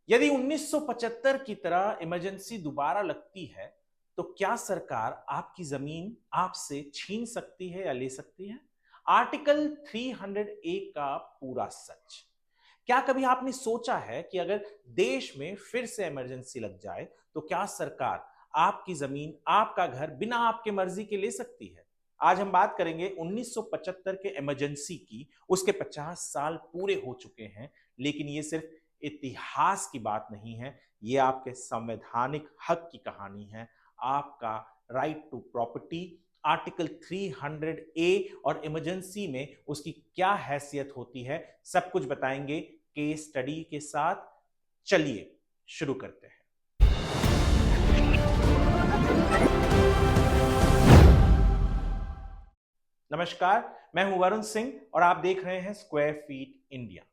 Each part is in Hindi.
यदि 1975 की तरह इमरजेंसी दोबारा लगती है तो क्या सरकार आपकी जमीन आपसे छीन सकती है या ले सकती है? आर्टिकल 300 ए का पूरा सच। क्या कभी आपने सोचा है कि अगर देश में फिर से इमरजेंसी लग जाए तो क्या सरकार आपकी जमीन, आपका घर बिना आपके मर्जी के ले सकती है? आज हम बात करेंगे 1975 के इमरजेंसी की। उसके 50 साल पूरे हो चुके हैं, लेकिन ये सिर्फ इतिहास की बात नहीं है, ये आपके संवैधानिक हक की कहानी है। आपका राइट टू प्रॉपर्टी, आर्टिकल 300 ए और इमरजेंसी में उसकी क्या हैसियत होती है, सब कुछ बताएंगे केस स्टडी के साथ। चलिए शुरू करते हैं। नमस्कार, मैं हूं वरुण सिंह और आप देख रहे हैं स्क्वायर फीट इंडिया।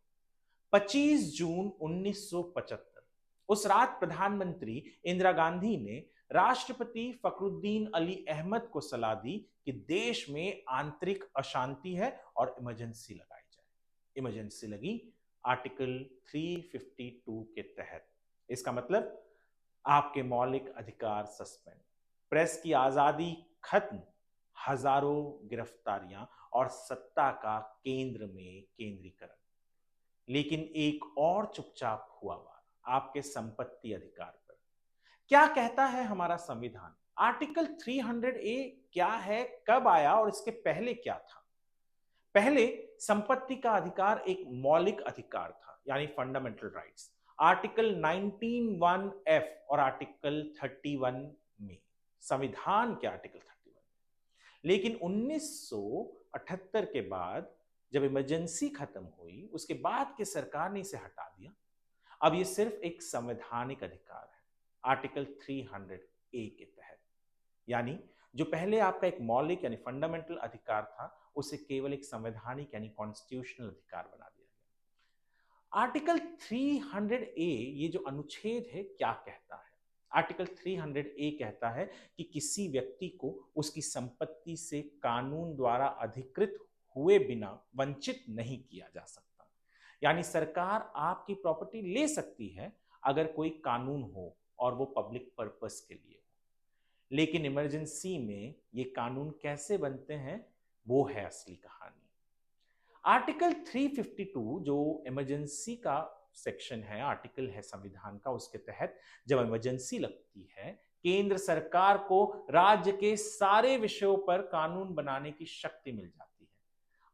25 जून 1975, उस रात प्रधानमंत्री इंदिरा गांधी ने राष्ट्रपति फखरुद्दीन अली अहमद को सलाह दी कि देश में आंतरिक अशांति है और इमरजेंसी लगाई जाए। इमरजेंसी लगी आर्टिकल 352 के तहत। इसका मतलब आपके मौलिक अधिकार सस्पेंड, प्रेस की आजादी खत्म, हजारों गिरफ्तारियां और सत्ता का केंद्र में केंद्रीकरण। लेकिन एक और चुपचाप हुआ वार, आपके संपत्ति अधिकार पर। क्या कहता है हमारा संविधान? आर्टिकल 300 ए क्या है, कब आया और इसके पहले क्या था? पहले संपत्ति का अधिकार एक मौलिक अधिकार था, यानी फंडामेंटल राइट्स। आर्टिकल 19(1) एफ और आर्टिकल 31 में, संविधान के आर्टिकल 31। लेकिन 1978 के बाद जब इमरजेंसी खत्म हुई, उसके बाद की सरकार ने इसे हटा दिया। अब ये सिर्फ एक संवैधानिक अधिकार है, आर्टिकल 300 ए के तहत। यानी जो पहले आपका एक मौलिक यानी फंडामेंटल अधिकार था, उसे केवल एक संवैधानिक यानी कॉन्स्टिट्यूशनल अधिकार बना दिया गया। आर्टिकल 300 ए, ये जो अनुच्छेद है, क्या कहता है? आर्टिकल 300 ए कहता है कि किसी व्यक्ति को उसकी संपत्ति से कानून द्वारा अधिकृत हुए बिना वंचित नहीं किया जा सकता। यानी सरकार आपकी प्रॉपर्टी ले सकती है अगर कोई कानून हो और वो पब्लिक पर्पस के लिए हो। लेकिन इमरजेंसी में ये कानून कैसे बनते हैं, वो है असली कहानी। आर्टिकल 352 जो इमरजेंसी का सेक्शन है, आर्टिकल है संविधान का, उसके तहत जब इमरजेंसी लगती है, केंद्र सरकार को राज्य के सारे विषयों पर कानून बनाने की शक्ति मिल जाती है।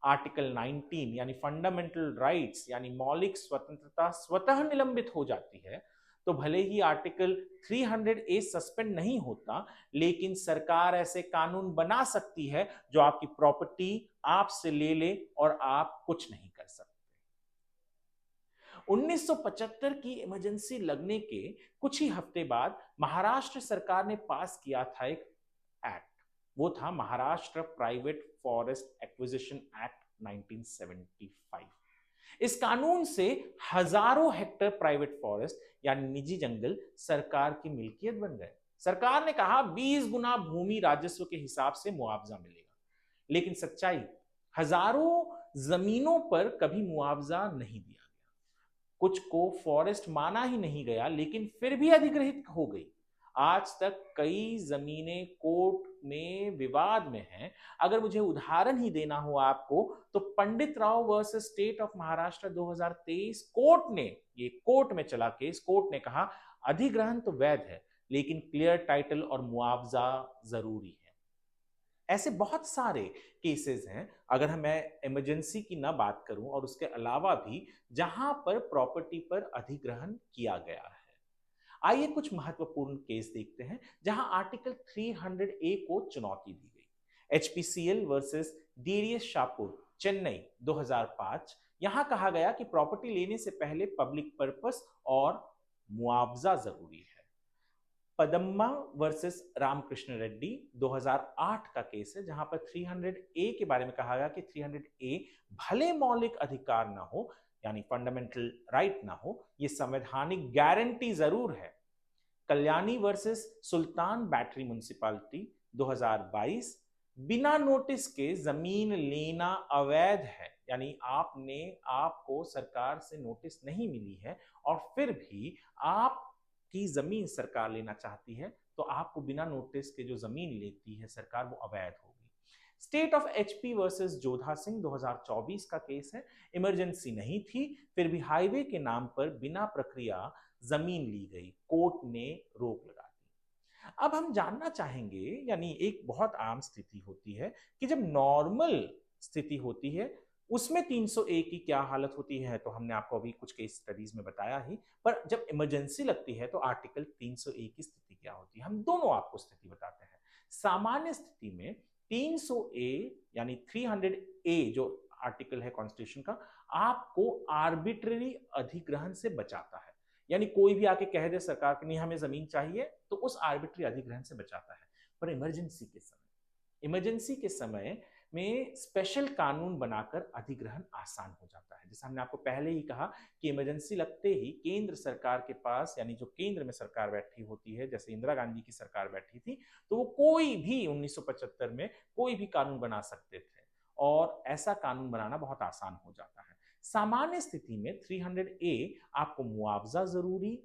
आर्टिकल 19 यानी फंडामेंटल राइट्स यानी मौलिक स्वतंत्रता स्वतः निलंबित हो जाती है। तो भले ही आर्टिकल 300 ए सस्पेंड नहीं होता, लेकिन सरकार ऐसे कानून बना सकती है जो आपकी प्रॉपर्टी आपसे ले ले और आप कुछ नहीं कर सकते। 1975 की इमरजेंसी लगने के कुछ ही हफ्ते बाद महाराष्ट्र सरकार ने पास किया था एक एक्ट। वो था Maharashtra private forest acquisition act 1975। इस कानून से हजारों हेक्टेयर प्राइवेट फॉरेस्ट यानी निजी जंगल सरकार की मिल्कियत बन गए। सरकार ने कहा 20 गुना भूमि राजस्व के हिसाब से मुआवजा मिलेगा। लेकिन सच्चाई, हजारों जमीनों पर कभी मुआवजा नहीं दिया गया। कुछ को फॉरेस्ट माना ही नहीं गया, लेकिन फिर भी अधिग्रहित हो गई। आज तक कई जमीनें कोर्ट में विवाद में हैं। अगर मुझे उदाहरण ही देना हो आपको, तो Pandit Rao versus state of Maharashtra 2023 court ने, ये कोर्ट में चला केस, कोर्ट ने कहा अधिग्रहण तो वैध है, लेकिन क्लियर टाइटल और मुआवजा जरूरी है। ऐसे बहुत सारे केसेस हैं, अगर मैं इमरजेंसी की ना बात करूं और उसके अलावा भी, जहां पर प्रॉपर्टी पर अधिग्रहण किया गया है। आइए कुछ महत्वपूर्ण केस देखते हैं जहां आर्टिकल 300 ए को चुनौती दी गई। HPCL versus DDS Shahpur, Chennai 2005। यहां कहा गया कि प्रॉपर्टी लेने से पहले पब्लिक पर्पस और मुआवजा जरूरी है। पदम्मा वर्सेस रामकृष्ण रेड्डी 2008 का केस है, जहां पर 300 ए के बारे में कहा गया कि 300 ए भले मौलिक अधिकार ना हो, यानी फंडामेंटल राइट ना हो, ये संवैधानिक गारंटी जरूर है। कल्याणी वर्सेस सुल्तान बैटरी म्युनिसिपैलिटी 2022, बिना नोटिस के जमीन लेना अवैध है, यानी आपको सरकार से नोटिस नहीं मिली है और फिर भी आपकी जमीन सरकार लेना चाहती है, तो आपको बिना नोटिस के जो जमीन लेती है सरकार, वो अवैध होगी। State of HP versus Jodha Singh 2024 का केस है। इमरजेंसी नहीं थी, फिर भी हाईवे के नाम पर बिना प्रक्रिया जमीन ली गई, कोर्ट ने रोक लगा दी। अब हम जानना चाहेंगे, यानी एक बहुत आम स्थिति होती है कि जब नॉर्मल स्थिति होती है उसमें 301 की क्या हालत होती है, तो हमने आपको अभी कुछ केस स्टडीज में बताया ही। पर जब इमरजेंसी लगती है तो आर्टिकल 301 की स्थिति क्या होती है, हम दोनों आपको स्थिति बताते हैं। सामान्य स्थिति में 300 ए यानी 300 ए जो आर्टिकल है कॉन्स्टिट्यूशन का, आपको आर्बिट्ररी अधिग्रहण से बचाता है। यानी कोई भी आके कह दे सरकार की नहीं हमें जमीन चाहिए, तो उस आर्बिट्री अधिग्रहण से बचाता है। पर इमरजेंसी के समय में स्पेशल कानून बनाकर अधिग्रहण आसान हो जाता है। जैसे हमने आपको पहले ही कहा कि इमरजेंसी लगते ही केंद्र सरकार के पास, यानी जो केंद्र में सरकार बैठी होती है, जैसे इंदिरा गांधी की सरकार बैठी थी, तो वो कोई भी 1975 में कोई भी कानून बना सकते थे और ऐसा कानून बनाना बहुत आसान हो जाता है। सामान्य स्थिति में 300 ए आपको मुआवजा जरूरी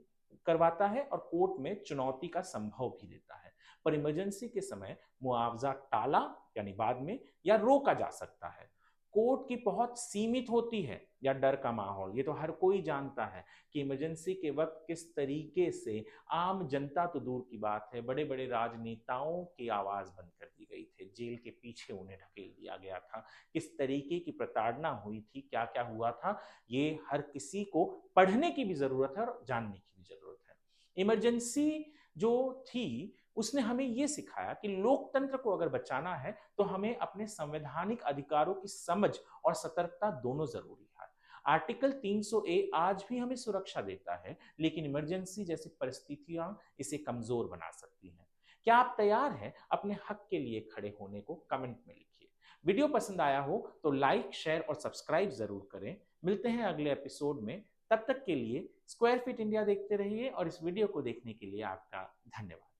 करवाता है और कोर्ट में चुनौती का संभव भी देता है। पर इमरजेंसी के समय मुआवजा टाला यानी बाद में या रोका जा सकता है। कोर्ट की पहुंच सीमित होती है या डर का माहौल, ये तो हर कोई जानता है कि इमरजेंसी के वक्त किस तरीके से आम जनता तो दूर की बात है, बड़े बड़े राजनेताओं की आवाज बंद कर दी गई थी, जेल के पीछे उन्हें ढकेल दिया गया था, किस तरीके की प्रताड़ना हुई थी, क्या क्या हुआ था, ये हर किसी को पढ़ने की भी जरूरत है और जानने की भी जरूरत है। इमरजेंसी जो थी उसने हमें यह सिखाया कि लोकतंत्र को अगर बचाना है तो हमें अपने संवैधानिक अधिकारों की समझ और सतर्कता दोनों जरूरी है। आर्टिकल 300 ए आज भी हमें सुरक्षा देता है, लेकिन इमरजेंसी जैसी परिस्थितियां इसे कमजोर बना सकती हैं। क्या आप तैयार हैं अपने हक के लिए खड़े होने को? कमेंट में लिखिए। वीडियो पसंद आया हो तो लाइक, शेयर और सब्सक्राइब जरूर करें। मिलते हैं अगले एपिसोड में, तब तक के लिए स्क्वायर फीट इंडिया देखते रहिए और इस वीडियो को देखने के लिए आपका धन्यवाद।